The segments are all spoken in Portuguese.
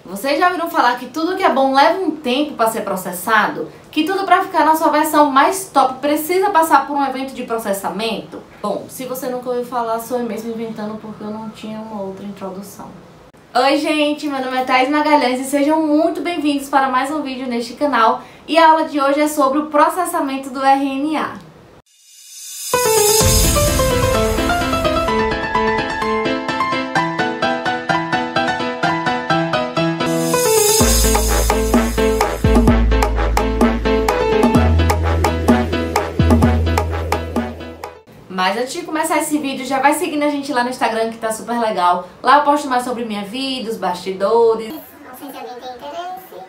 Vocês já ouviram falar que tudo que é bom leva um tempo para ser processado? Que tudo para ficar na sua versão mais top precisa passar por um evento de processamento? Bom, se você nunca ouviu falar, sou eu mesmo inventando porque eu não tinha uma outra introdução. Oi gente, meu nome é Thaís Magalhães e sejam muito bem-vindos para mais um vídeo neste canal. E a aula de hoje é sobre o processamento do RNA. Mas antes de começar esse vídeo, já vai seguindo a gente lá no Instagram que tá super legal. Lá eu posto mais sobre minha vida, os bastidores. Não sei se alguém tem interesse.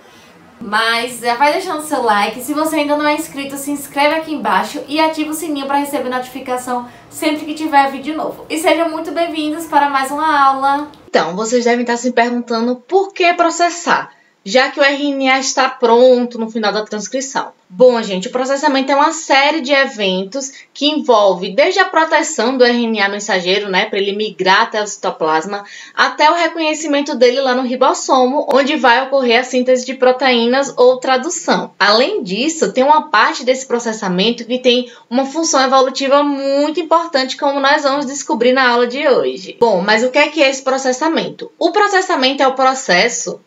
Mas já vai deixando seu like. Se você ainda não é inscrito, se inscreve aqui embaixo e ativa o sininho para receber notificação sempre que tiver vídeo novo. E sejam muito bem-vindos para mais uma aula. Então, vocês devem estar se perguntando por que processar, já que o RNA está pronto no final da transcrição. Bom, gente, o processamento é uma série de eventos que envolve desde a proteção do RNA mensageiro, né, para ele migrar até o citoplasma, até o reconhecimento dele lá no ribossomo, onde vai ocorrer a síntese de proteínas ou tradução. Além disso, tem uma parte desse processamento que tem uma função evolutiva muito importante, como nós vamos descobrir na aula de hoje. Bom, mas o que é esse processamento? O processamento é o processo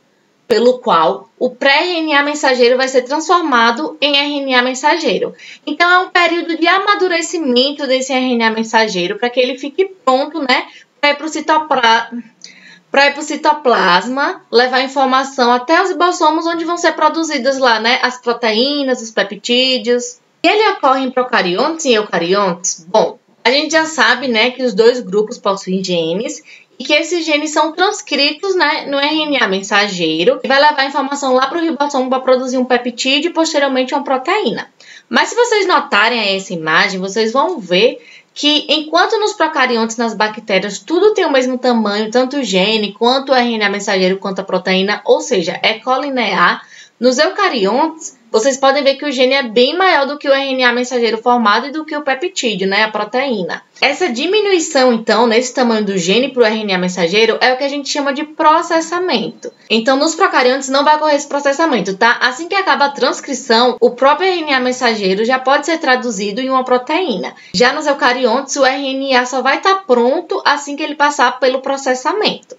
pelo qual o pré-RNA mensageiro vai ser transformado em RNA mensageiro. Então, é um período de amadurecimento desse RNA mensageiro para que ele fique pronto, né, para ir para o citoplasma, levar informação até os ribossomos, onde vão ser produzidas lá, né, as proteínas, os peptídeos. E ele ocorre em procariontes e eucariontes? Bom, a gente já sabe, né, que os dois grupos possuem genes e que esses genes são transcritos, né, no RNA mensageiro, que vai levar a informação lá para o ribossomo para produzir um peptídeo e posteriormente uma proteína. Mas se vocês notarem essa imagem, vocês vão ver que enquanto nos procariontes, nas bactérias, tudo tem o mesmo tamanho, tanto o gene, quanto o RNA mensageiro, quanto a proteína, ou seja, é colinear. Nos eucariontes, vocês podem ver que o gene é bem maior do que o RNA mensageiro formado e do que o peptídeo, né, a proteína. Essa diminuição, então, nesse tamanho do gene para o RNA mensageiro é o que a gente chama de processamento. Então, nos procariontes não vai ocorrer esse processamento, tá? Assim que acaba a transcrição, o próprio RNA mensageiro já pode ser traduzido em uma proteína. Já nos eucariontes, o RNA só vai estar pronto assim que ele passar pelo processamento.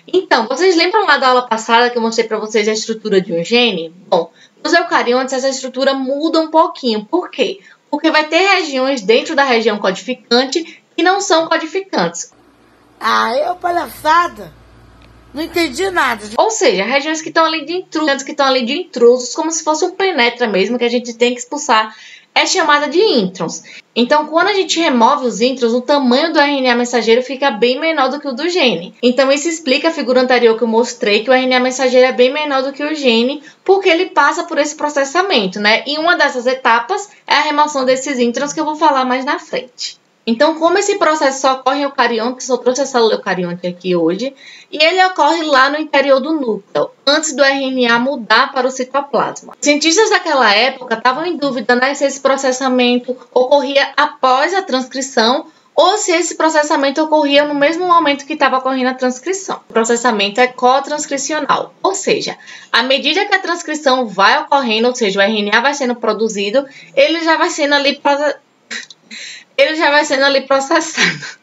Então, vocês lembram lá da aula passada que eu mostrei para vocês a estrutura de um gene? Bom, nos eucariontes essa estrutura muda um pouquinho. Por quê? Porque vai ter regiões dentro da região codificante que não são codificantes. Ah, é palhaçada! Não entendi nada. Ou seja, regiões que estão ali de intrusos, como se fosse um penetra mesmo, que a gente tem que expulsar, é chamada de introns. Então, quando a gente remove os introns, o tamanho do RNA mensageiro fica bem menor do que o do gene. Então, isso explica a figura anterior que eu mostrei, que o RNA mensageiro é bem menor do que o gene, porque ele passa por esse processamento, né? E uma dessas etapas é a remoção desses introns, que eu vou falar mais na frente. Então, como esse processo só ocorre em eucariontes, eu trouxe a célula eucarionte aqui hoje, e ele ocorre lá no interior do núcleo, antes do RNA mudar para o citoplasma. Os cientistas daquela época estavam em dúvida, né, se esse processamento ocorria após a transcrição ou se esse processamento ocorria no mesmo momento que estava ocorrendo a transcrição. O processamento é cotranscricional, ou seja, à medida que a transcrição vai ocorrendo, ou seja, o RNA vai sendo produzido, ele já vai sendo ali processado.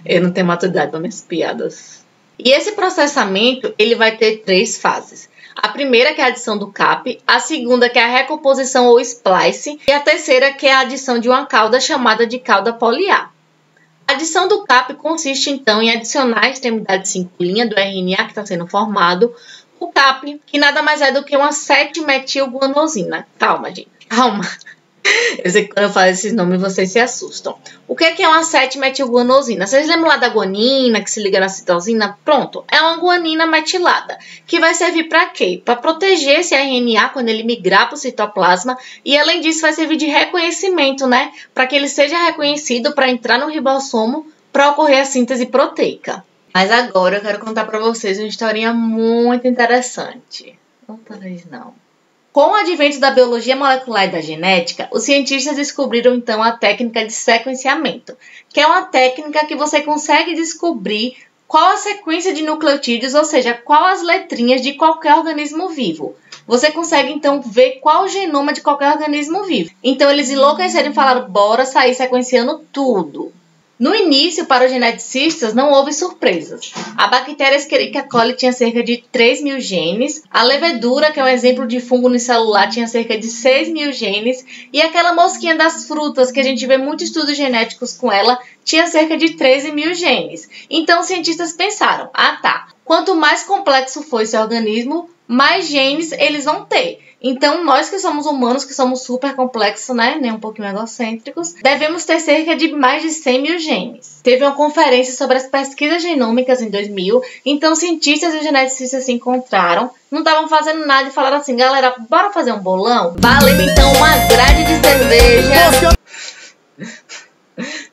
Eu não tenho maturidade para minhas piadas. E esse processamento, ele vai ter 3 fases. A primeira, que é a adição do CAP, a segunda, que é a recomposição ou splice, e a terceira, que é a adição de uma cauda chamada de cauda poliar. A adição do CAP consiste, então, em adicionar a extremidade 5' do RNA que está sendo formado, o CAP, que nada mais é do que uma 7-metilguanosina. Calma, gente, calma. Eu sei que quando eu falo esses nomes vocês se assustam. O que é uma 7-metilguanosina? Vocês lembram lá da guanina que se liga na citosina? Pronto, é uma guanina metilada, que vai servir para quê? Para proteger esse RNA quando ele migrar para o citoplasma, e além disso vai servir de reconhecimento, né? Para que ele seja reconhecido para entrar no ribossomo para ocorrer a síntese proteica. Mas agora eu quero contar para vocês uma historinha muito interessante. Não talvez não. Com o advento da biologia molecular e da genética, os cientistas descobriram então a técnica de sequenciamento, que é uma técnica que você consegue descobrir qual a sequência de nucleotídeos, ou seja, qual as letrinhas de qualquer organismo vivo. Você consegue, então, ver qual o genoma de qualquer organismo vivo. Então, eles enlouqueceram e falaram, bora sair sequenciando tudo. No início, para os geneticistas, não houve surpresas. A bactéria Escherichia coli tinha cerca de 3.000 genes, a levedura, que é um exemplo de fungo unicelular, tinha cerca de 6.000 genes, e aquela mosquinha das frutas, que a gente vê muitos estudos genéticos com ela, tinha cerca de 13.000 genes. Então, os cientistas pensaram, quanto mais complexo for esse organismo, mais genes eles vão ter. Então, nós que somos humanos, que somos super complexos, né, nem um pouquinho egocêntricos, devemos ter cerca de mais de 100.000 genes. Teve uma conferência sobre as pesquisas genômicas em 2000, então cientistas e geneticistas se encontraram, não estavam fazendo nada e falaram assim, galera, bora fazer um bolão? Valendo então uma grade de cerveja.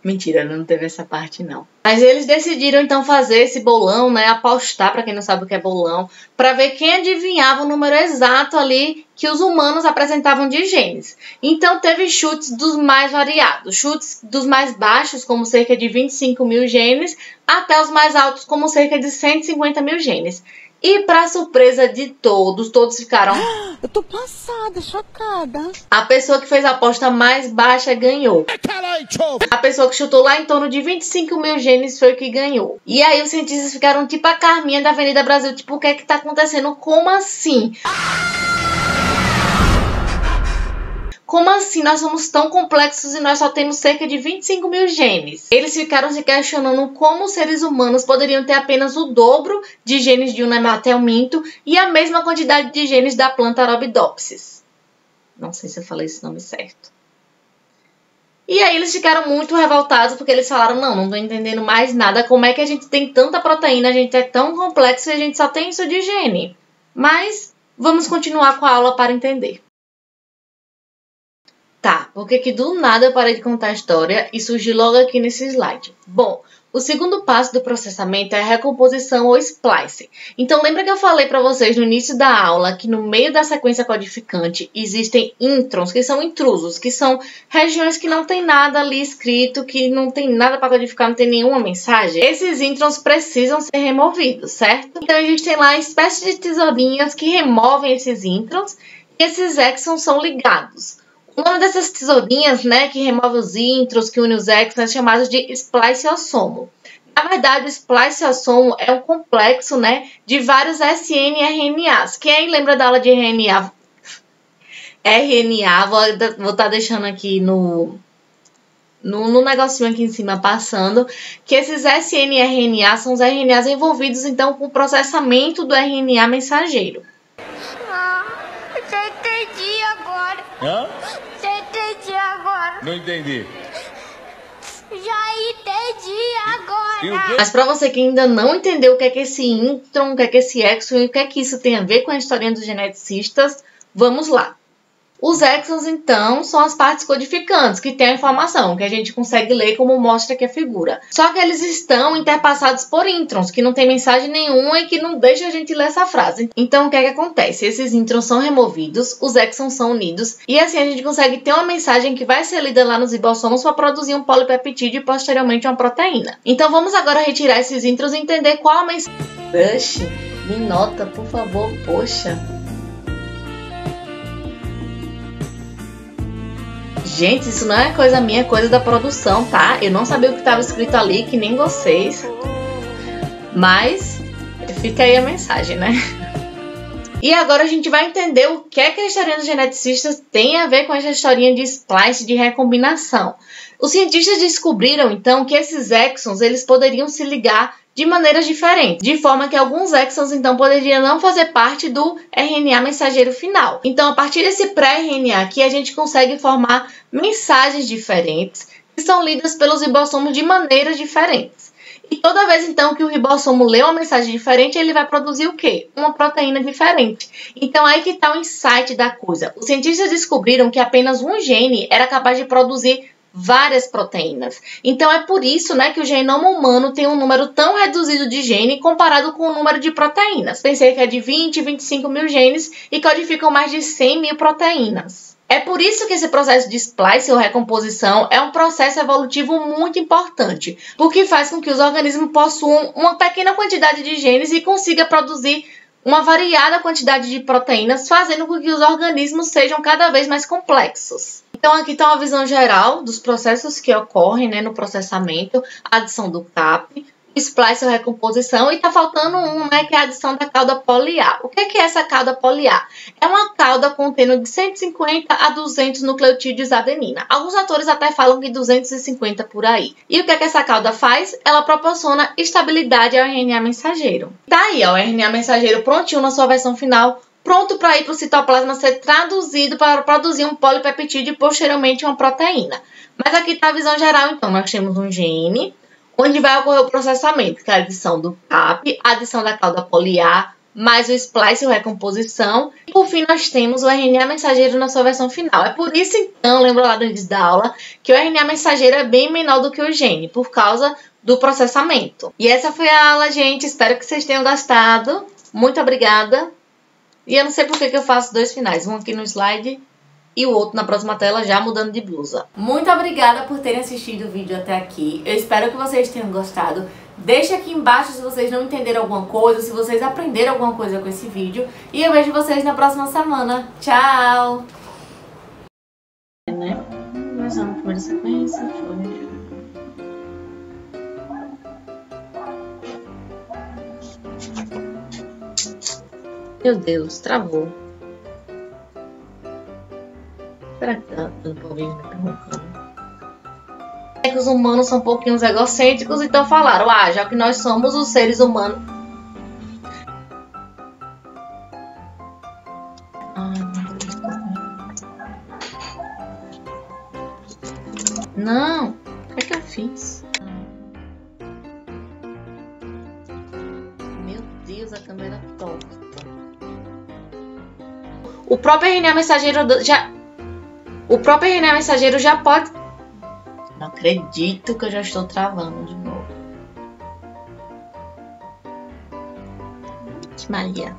Mentira, não teve essa parte não. Mas eles decidiram então fazer esse bolão, né, apostar, para quem não sabe o que é bolão, para ver quem adivinhava o número exato ali que os humanos apresentavam de genes. Então teve chutes dos mais variados, chutes dos mais baixos, como cerca de 25.000 genes, até os mais altos, como cerca de 150.000 genes. E para surpresa de todos ficaram... Eu tô passada, chocada. A pessoa que fez a aposta mais baixa ganhou. A pessoa que chutou lá em torno de 25.000 genes foi o que ganhou. E aí os cientistas ficaram tipo a Carminha da Avenida Brasil, tipo, o que é que tá acontecendo? Como assim? Como assim nós somos tão complexos e nós só temos cerca de 25.000 genes? Eles ficaram se questionando como os seres humanos poderiam ter apenas o dobro de genes de um nematelminto e a mesma quantidade de genes da planta Arabidopsis. Não sei se eu falei esse nome certo. E aí eles ficaram muito revoltados porque eles falaram, não tô entendendo mais nada. Como é que a gente tem tanta proteína, a gente é tão complexo e a gente só tem isso de gene? Mas vamos continuar com a aula para entender. Tá, porque que do nada eu parei de contar a história e surgiu logo aqui nesse slide. Bom, o segundo passo do processamento é a recomposição ou splicing. Então, lembra que eu falei para vocês no início da aula que no meio da sequência codificante existem introns, que são intrusos, que são regiões que não tem nada ali escrito, que não tem nada para codificar, não tem nenhuma mensagem? Esses introns precisam ser removidos, certo? Então, existem lá espécies de tesourinhas que removem esses introns e esses exons são ligados. O nome dessas tesourinhas, né, que remove os introns, que une os exons, é chamado de spliceossomo. Na verdade, o spliceossomo é um complexo, né, de vários snRNAs. Quem lembra da aula de RNA? Vou estar deixando aqui no negocinho aqui em cima passando, que esses snRNAs são os RNAs envolvidos, então, com o processamento do RNA mensageiro. Eu já entendi agora. Hã? Já entendi agora. Não entendi. Já entendi agora. E o quê? Mas para você que ainda não entendeu o que é esse intron, o que é esse exon e o que é que isso tem a ver com a historinha dos geneticistas, vamos lá. Os exons, então, são as partes codificantes, que têm a informação, que a gente consegue ler como mostra aqui a figura. Só que eles estão interpassados por introns, que não tem mensagem nenhuma e que não deixa a gente ler essa frase. Então, o que é que acontece? Esses introns são removidos, os exons são unidos, e assim a gente consegue ter uma mensagem que vai ser lida lá nos ribossomos para produzir um polipeptídeo e posteriormente uma proteína. Então, vamos agora retirar esses introns e entender qual a mensagem... Oxi, me nota, por favor, poxa... Gente, isso não é coisa minha, é coisa da produção, tá? Eu não sabia o que estava escrito ali, que nem vocês. Mas fica aí a mensagem, né? E agora a gente vai entender o que é que a historinha dos geneticistas tem a ver com essa historinha de splice, de recombinação. Os cientistas descobriram, então, que esses exons, eles poderiam se ligar de maneiras diferentes, de forma que alguns exons, então, poderiam não fazer parte do RNA mensageiro final. Então, a partir desse pré-RNA aqui, a gente consegue formar mensagens diferentes que são lidas pelos ribossomos de maneiras diferentes. E toda vez, então, que o ribossomo lê uma mensagem diferente, ele vai produzir o quê? Uma proteína diferente. Então, aí que está o insight da coisa. Os cientistas descobriram que apenas um gene era capaz de produzir várias proteínas. Então, é por isso, né, que o genoma humano tem um número tão reduzido de gene comparado com o número de proteínas. Tem cerca de 20, 25.000 genes e codificam mais de 100.000 proteínas. É por isso que esse processo de splice ou recomposição é um processo evolutivo muito importante, porque faz com que os organismos possuam uma pequena quantidade de genes e consiga produzir uma variada quantidade de proteínas, fazendo com que os organismos sejam cada vez mais complexos. Então aqui está uma visão geral dos processos que ocorrem, né, no processamento, a adição do CAP, splice ou recomposição, e está faltando um, né, que é a adição da cauda poli-A. O que é essa cauda poli-A? É uma cauda contendo de 150 a 200 nucleotídeos adenina. Alguns autores até falam que 250 por aí. E o que é que essa cauda faz? Ela proporciona estabilidade ao RNA mensageiro. Tá aí, ó, o RNA mensageiro prontinho na sua versão final, pronto para ir para o citoplasma ser traduzido para produzir um polipeptídeo e posteriormente uma proteína. Mas aqui está a visão geral, então. Nós temos um gene, onde vai ocorrer o processamento, que é a adição do CAP, a adição da cauda poli-A, mais o splice ou recomposição. E, por fim, nós temos o RNA mensageiro na sua versão final. É por isso, então, lembra lá do início da aula, que o RNA mensageiro é bem menor do que o gene, por causa do processamento. E essa foi a aula, gente. Espero que vocês tenham gostado. Muito obrigada. E eu não sei por que eu faço dois finais, um aqui no slide e o outro na próxima tela já mudando de blusa. Muito obrigada por terem assistido o vídeo até aqui. Eu espero que vocês tenham gostado. Deixa aqui embaixo se vocês não entenderam alguma coisa, se vocês aprenderam alguma coisa com esse vídeo. E eu vejo vocês na próxima semana. Tchau! Mas na primeira sequência foi... Meu Deus, travou. Será que tá dando pra ouvir me perguntando? É que os humanos são um pouquinho egocêntricos, então falaram, já que nós somos os seres humanos. Não, o que é que eu fiz? Meu Deus, a câmera torta. O próprio RNA mensageiro já pode... Não acredito que eu já estou travando de novo. Maria.